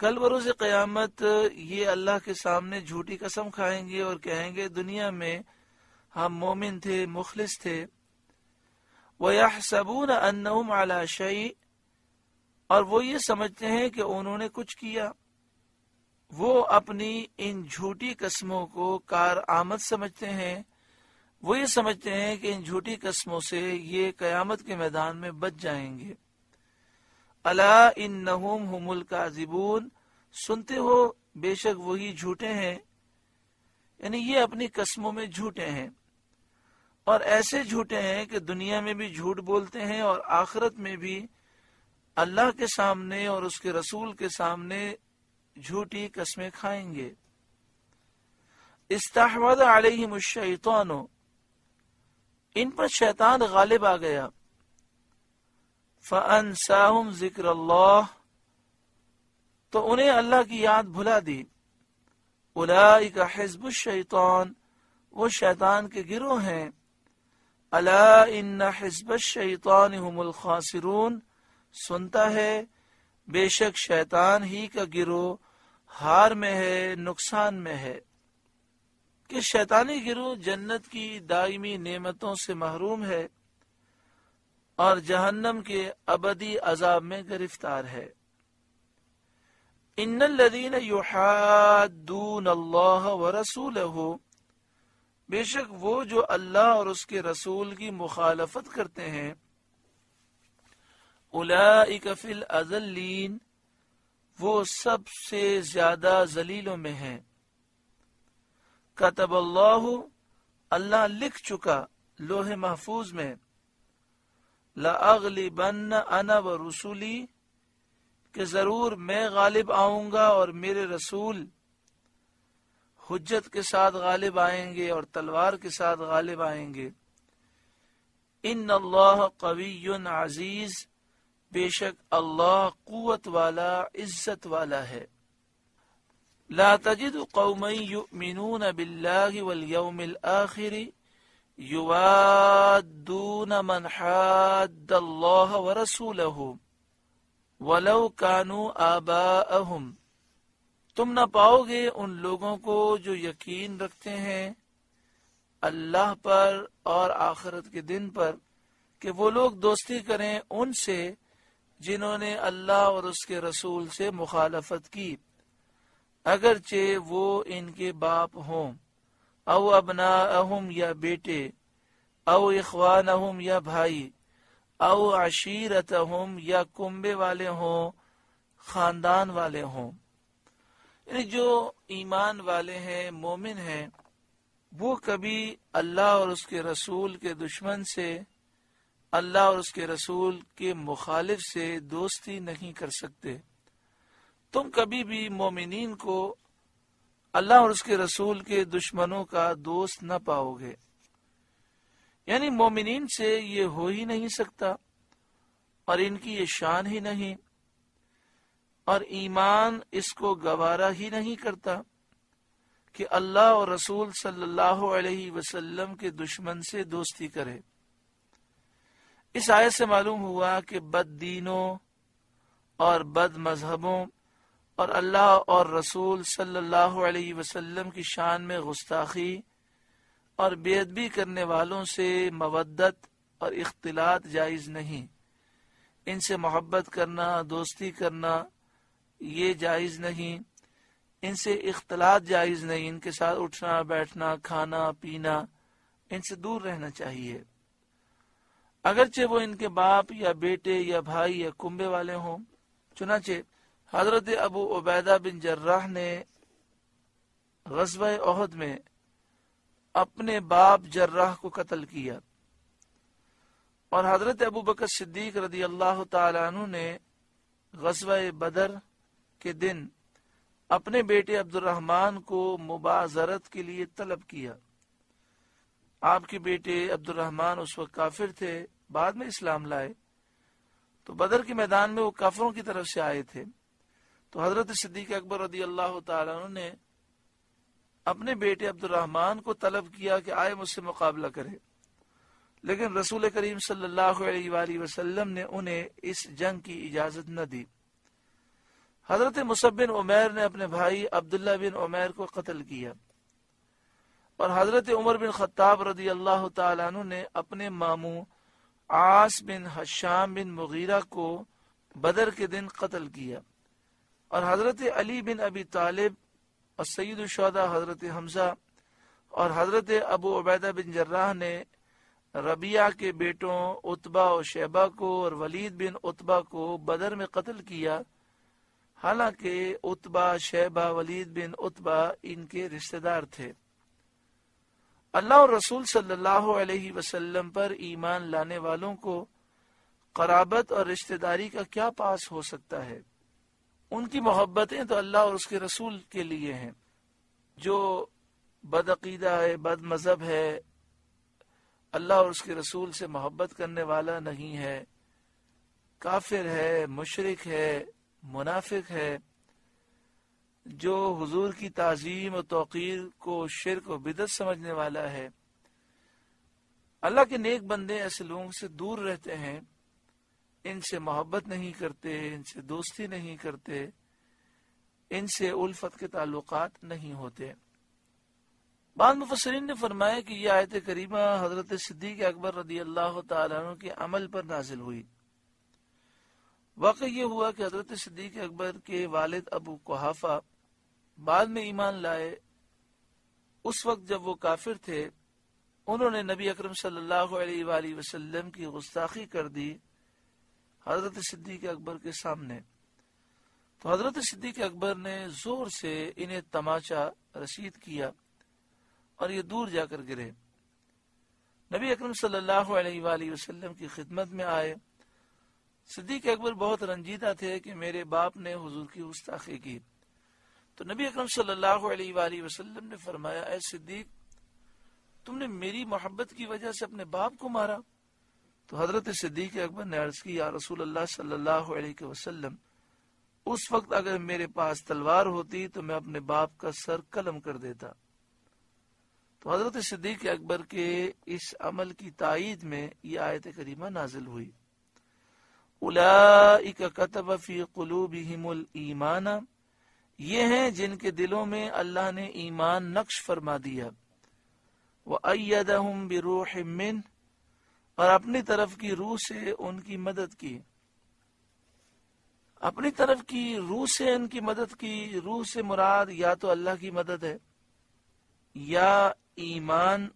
کل بروز قیامت یہ اللہ کے سامنے جھوٹی قسم کھائیں گے اور کہیں گے دنیا میں ہم مومن تھے، مخلص تھے. وَيَحْسَبُونَ أَنَّهُمْ عَلَى شَيْءٍ، اور وہ یہ سمجھتے ہیں کہ انہوں نے کچھ کیا. وہ اپنی ان جھوٹی قسموں کو کارآمد سمجھتے ہیں. وہ یہ سمجھتے ہیں کہ ان جھوٹی قسموں سے یہ قیامت کے میدان میں بچ جائیں گے. الا انہم هم الکاذبون، سنتے ہو بے شک وہی جھوٹے ہیں. یعنی یہ اپنی قسموں میں جھوٹے ہیں، اور ایسے جھوٹے ہیں کہ دنیا میں بھی جھوٹ بولتے ہیں اور آخرت میں بھی اللہ کے سامنے اور اس کے رسول کے سامنے جھوٹی قسمیں کھائیں گے. استحوذ علیہم الشیطان، ان پر شیطان غالب آ گیا. فانساہم ذکر اللہ، تو انہیں اللہ کی یاد بھلا دی. اولئک حزب الشیطان، وہ شیطان کے گروہ ہیں. الا ان حزب الشیطان هم الخاسرون، سنتا ہے بے شک شیطان ہی کا گروہ ہار میں ہے، نقصان میں ہے. کہ شیطانی گروہ جنت کی دائمی نعمتوں سے محروم ہے اور جہنم کے ابدی عذاب میں گرفتار ہے. ان الذین یحادون اللہ ورسولہ، بے شک وہ جو اللہ اور اس کے رسول کی مخالفت کرتے ہیں. اولئک فی الاذلین، وہ سب سے زیادہ ذلیلوں میں ہیں. کتب اللہ، اللہ لکھ چکا لوح محفوظ میں. لأغلبن انا ورسولی، کہ ضرور میں غالب آؤں گا اور میرے رسول حجت کے ساتھ غالب آئیں گے اور تلوار کے ساتھ غالب آئیں گے. ان اللہ قوی عزیز، بے شک اللہ قوت والا، عزت والا ہے. لا تجد قوما یؤمنون باللہ والیوم الآخر یوادون من حاد اللہ ورسولہ ولو كانوا آباءهم، تم نہ پاؤ گے ان لوگوں کو جو یقین رکھتے ہیں اللہ پر اور آخرت کے دن پر کہ وہ لوگ دوستی کریں ان سے جنہوں نے اللہ اور اس کے رسول سے مخالفت کی، اگرچہ وہ ان کے باپ ہوں. او ابناءہم، یا بیٹے، او اخوانہم، یا بھائی، او عشیرتہم، یا کنبے والے ہوں، خاندان والے ہوں. یعنی جو ایمان والے ہیں، مومن ہیں، وہ کبھی اللہ اور اس کے رسول کے دشمن سے، اللہ اور اس کے رسول کے مخالف سے دوستی نہیں کر سکتے. تم کبھی بھی مومنین کو اللہ اور اس کے رسول کے دشمنوں کا دوست نہ پاؤ گے. یعنی مومنین سے یہ ہو ہی نہیں سکتا اور ان کی یہ شان ہی نہیں، اور ایمان اس کو گوارا ہی نہیں کرتا کہ اللہ اور رسول صلی اللہ علیہ وسلم کے دشمن سے دوستی کرے. اس آیت سے معلوم ہوا کہ بد دینوں اور بد مذہبوں اور اللہ اور رسول صلی اللہ علیہ وسلم کی شان میں گستاخی اور بے ادبی کرنے والوں سے مودت اور اختلاط جائز نہیں. ان سے محبت کرنا، دوستی کرنا یہ جائز نہیں. ان سے اختلاط جائز نہیں. ان کے ساتھ اٹھنا بیٹھنا، کھانا پینا، ان سے دور رہنا چاہیے، اگرچہ وہ ان کے باپ یا بیٹے یا بھائی یا کنبے والے ہوں. چنانچہ حضرت ابو عبیدہ بن جراح نے غزوہ احد میں اپنے باپ جراح کو قتل کیا، اور حضرت ابو بکر صدیق رضی اللہ تعالیٰ عنہ نے غزوہ بدر کے دن اپنے بیٹے عبد الرحمن کو مبازرت کے لیے طلب کیا. آپ کے بیٹے عبد الرحمن اس وقت کافر تھے، بعد میں اسلام لائے، تو بدر کے میدان میں وہ کافروں کی طرف سے آئے تھے. تو حضرت صدیق اکبر رضی اللہ تعالیٰ عنہ نے اپنے بیٹے عبد الرحمن کو طلب کیا کہ آئے مجھ سے مقابلہ کرے، لیکن رسول کریم صلی اللہ علیہ وآلہ وسلم نے انہیں اس جنگ کی اجازت نہ دی. حضرت مصعب بن عمیر نے اپنے بھائی عبداللہ بن عمیر کو قتل کیا، اور حضرت عمر بن خطاب رضی اللہ تعالیٰ عنہ نے اپنے ماموں عاص بن حشام بن مغیرہ کو بدر کے دن قتل کیا، اور حضرت علی بن ابی طالب اور سید الشہداء حضرت حمزہ اور حضرت ابو عبیدہ بن جراح نے ربیعہ کے بیٹوں عتبہ اور شیبہ کو اور ولید بن عتبہ کو بدر میں قتل کیا، حالانکہ عتبہ، شیبہ، ولید بن عتبہ ان کے رشتہ دار تھے۔ اللہ اور رسول صلی اللہ علیہ وسلم پر ایمان لانے والوں کو قرابت اور رشتہ داری کا کیا پاس ہو سکتا ہے؟ ان کی محبتیں تو اللہ اور اس کے رسول کے لیے ہیں۔ جو بد عقیدہ ہے، بد مذہب ہے، اللہ اور اس کے رسول سے محبت کرنے والا نہیں ہے، کافر ہے، مشرک ہے، منافق ہے، جو حضور کی تعظیم و توقیر کو شرک و بدعت سمجھنے والا ہے، اللہ کے نیک بندے ایسے لوگوں سے دور رہتے ہیں، ان سے محبت نہیں کرتے، ان سے دوستی نہیں کرتے، ان سے الفت کے تعلقات نہیں ہوتے۔ بعض مفسرین نے فرمایا کہ یہ آیت کریمہ حضرت صدیق اکبر رضی اللہ تعالیٰ عنہ کے عمل پر نازل ہوئی۔ واقع یہ ہوا کہ حضرت صدیق اکبر کے والد ابو قحافہ بعد میں ایمان لائے۔ اس وقت جب وہ کافر تھے، انہوں نے نبی اکرم صلی اللہ علیہ وآلہ وسلم کی گستاخی کر دی حضرت صدیق اکبر کے سامنے، تو حضرت صدیق اکبر نے زور سے انہیں تماچا رسید کیا اور یہ دور جا کر گرے۔ نبی اکرم صلی اللہ علیہ وآلہ وسلم کی خدمت میں آئے۔ صدیق اکبر بہت رنجیدہ تھے کہ میرے باپ نے حضور کی گستاخی کی، تو نبی اکرم صلی اللہ علیہ وآلہ وسلم نے فرمایا، اے صدیق، تم نے میری محبت کی وجہ سے اپنے باپ کو مارا؟ تو حضرت صدیق اکبر نے عرض کی، یا رسول اللہ صلی اللہ علیہ وسلم، اس وقت اگر میرے پاس تلوار ہوتی تو میں اپنے باپ کا سر قلم کر دیتا۔ تو حضرت صدیق اکبر کے اس عمل کی تائید میں یہ آیت کریمہ نازل ہوئی۔ اولئک کتب فی قلوبہم الایمان، یہ ہیں جن کے دلوں میں اللہ نے ایمان نقش فرما دیا۔ وَأَيَّدَهُمْ بِرُوحٍ مِّنْهُ، اور اپنی طرف کی روح سے ان کی مدد کی۔ اپنی طرف کی روح سے ان کی مدد کی، روح سے مراد یا تو اللہ کی مدد ہے، یا ایمان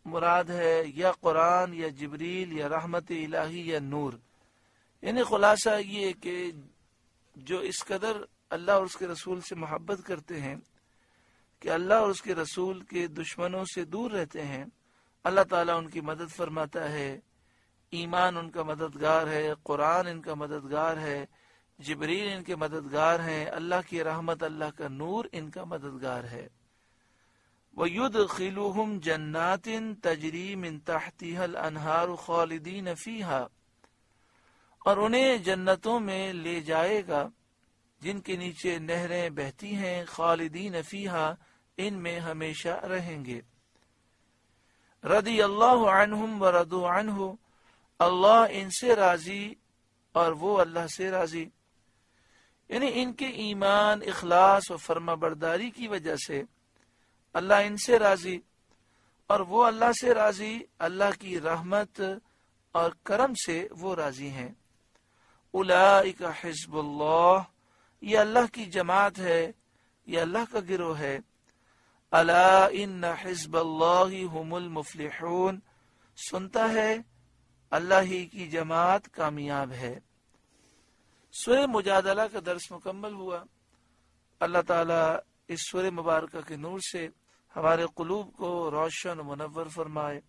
مراد ہے، یا قرآن، یا جبریل، یا رحمت الہی، یا نور۔ یعنی خلاصہ یہ کہ جو اس قدر اللہ اور اس کے رسول سے محبت کرتے ہیں کہ اللہ اور اس کے رسول کے دشمنوں سے دور رہتے ہیں، اللہ تعالیٰ ان کی مدد فرماتا ہے۔ ایمان ان کا مددگار ہے، قرآن ان کا مددگار ہے، جبریل ان کے مددگار ہیں، اللہ کی رحمت، اللہ کا نور ان کا مددگار ہے۔ وَيُدْخِلُهُمْ جَنَّاتٍ تَجْرِي مِن تَحْتِهَا الْأَنْهَارُ خَالِدِينَ فِيهَا، اور انہیں جنتوں میں لے جائے گا جن کے نیچے نہریں بہتی ہیں، خالدین فیہا، ان میں ہمیشہ رہیں گے۔ رضی اللہ عنہم ورضوا عنہ، اللہ ان سے راضی اور وہ اللہ سے راضی، یعنی ان کے ایمان، اخلاص و فرما برداری کی وجہ سے اللہ ان سے راضی اور وہ اللہ سے راضی، اللہ کی رحمت اور کرم سے وہ راضی ہیں۔ اولئک حزب اللہ، یہ اللہ کی جماعت ہے، یہ اللہ کا گروہ ہے۔ الا ان حزب اللہ هم المفلحون، سنتا ہے اللہ ہی کی جماعت کامیاب ہے۔ سورہ مجادلہ کا درس مکمل ہوا۔ اللہ تعالیٰ اس سورہ مبارکہ کے نور سے ہمارے قلوب کو روشن و منور فرمائے۔